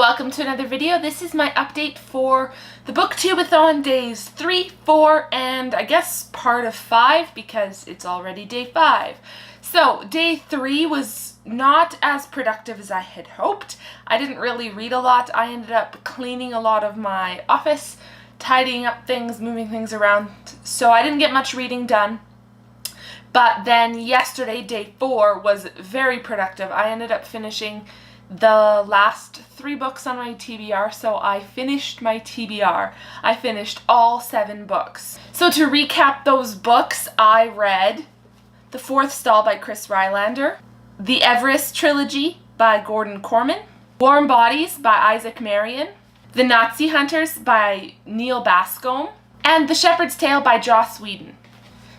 welcome to another video. This is my update for the BookTube-A-Thon days 3, 4, and I guess part of 5 because it's already day 5. So day 3 was not as productive as I had hoped. I didn't really read a lot. I ended up cleaning a lot of my office, tidying up things, moving things around, so I didn't get much reading done. But then yesterday, day 4, was very productive. I ended up finishing the last 3 books on my TBR, so I finished my TBR. I finished all 7 books. So to recap those books, I read The Fourth Stall by Chris Rylander, The Everest Trilogy by Gordon Corman, Warm Bodies by Isaac Marion, The Nazi Hunters by Neil Bascombe, and The Shepherd's Tale by Joss Whedon.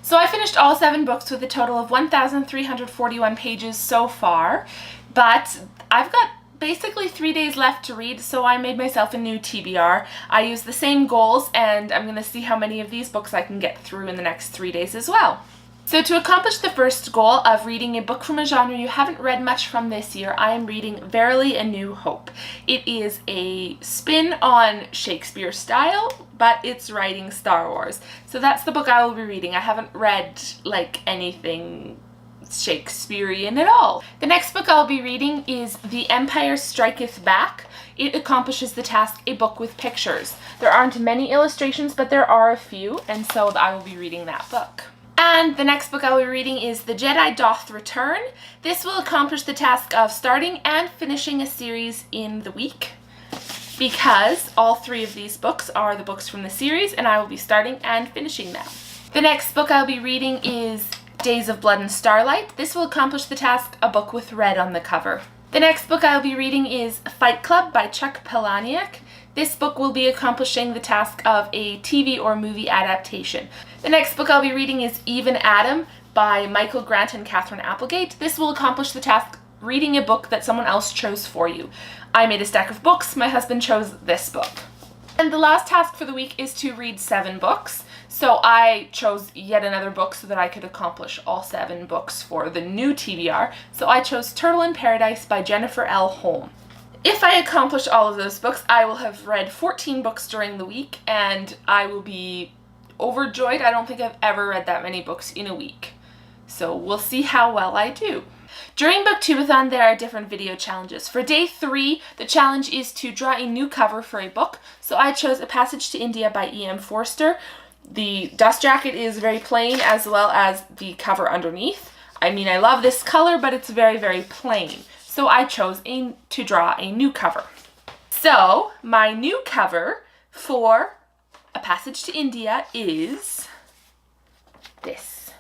So I finished all 7 books with a total of 1,341 pages so far, but I've got basically 3 days left to read, so I made myself a new TBR. I used the same goals, and I'm going to see how many of these books I can get through in the next 3 days as well. So to accomplish the first goal of reading a book from a genre you haven't read much from this year, I am reading Verily A New Hope. It is a spin on Shakespeare style, but it's writing Star Wars. So that's the book I will be reading. I haven't read like anything Shakespearean at all. The next book I'll be reading is The Empire Striketh Back. It accomplishes the task a book with pictures. There aren't many illustrations, but there are a few, and so I will be reading that book. And the next book I will be reading is The Jedi Doth Return. This will accomplish the task of starting and finishing a series in the week, because all 3 of these books are the books from the series, and I will be starting and finishing them. The next book I'll be reading is Days of Blood and Starlight. This will accomplish the task a book with red on the cover. The next book I'll be reading is Fight Club by Chuck Palahniuk. This book will be accomplishing the task of a TV or movie adaptation. The next book I'll be reading is Eve and Adam by Michael Grant and Catherine Applegate. This will accomplish the task reading a book that someone else chose for you. I made a stack of books. My husband chose this book. And the last task for the week is to read 7 books. So I chose yet another book so that I could accomplish all 7 books for the new TBR. So I chose Turtle in Paradise by Jennifer L. Holm. If I accomplish all of those books, I will have read 14 books during the week, and I will be overjoyed. I don't think I've ever read that many books in a week. So we'll see how well I do. During BookTube-A-Thon, there are different video challenges. For day 3, the challenge is to draw a new cover for a book. So I chose A Passage to India by E.M. Forster. The dust jacket is very plain, as well as the cover underneath. I mean, I love this color, but it's very, very plain. So I chose to draw a new cover. So my new cover for A Passage to India is this.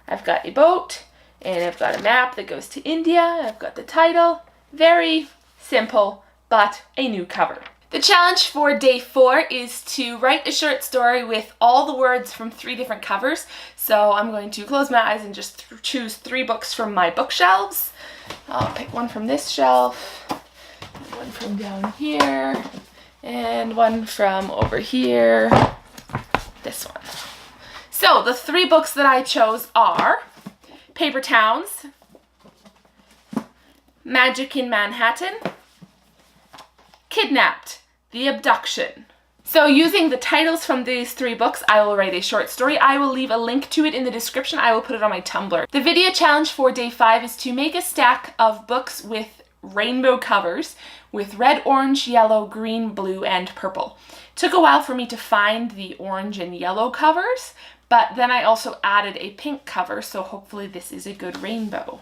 I've got a boat, and I've got a map that goes to India. I've got the title. Very simple, but a new cover. The challenge for day 4 is to write a short story with all the words from 3 different covers. So I'm going to close my eyes and just choose 3 books from my bookshelves. I'll pick one from this shelf, one from down here, and one from over here, this one. So the 3 books that I chose are Paper Towns, Magic in Manhattan, Kidnapped, The Abduction. So using the titles from these 3 books, I will write a short story. I will leave a link to it in the description. I will put it on my Tumblr. The video challenge for day 5 is to make a stack of books with rainbow covers with red, orange, yellow, green, blue, and purple. It took a while for me to find the orange and yellow covers, but then I also added a pink cover, so hopefully this is a good rainbow.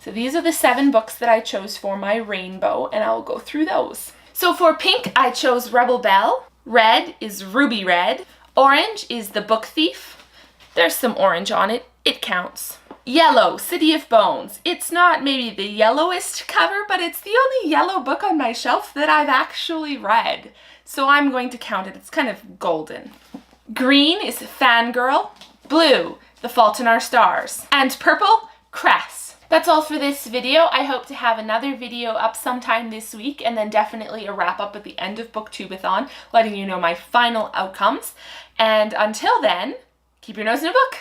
So these are the 7 books that I chose for my rainbow, and I'll go through those. So for pink, I chose Rebel Belle. Red is Ruby Red. Orange is The Book Thief. There's some orange on it. It counts. Yellow, City of Bones. It's not maybe the yellowest cover, but it's the only yellow book on my shelf that I've actually read. So I'm going to count it. It's kind of golden. Green is Fangirl. Blue, The Fault in Our Stars. And purple, Cress. That's all for this video. I hope to have another video up sometime this week, and then definitely a wrap up at the end of BookTube-A-Thon, letting you know my final outcomes. And until then, keep your nose in a book.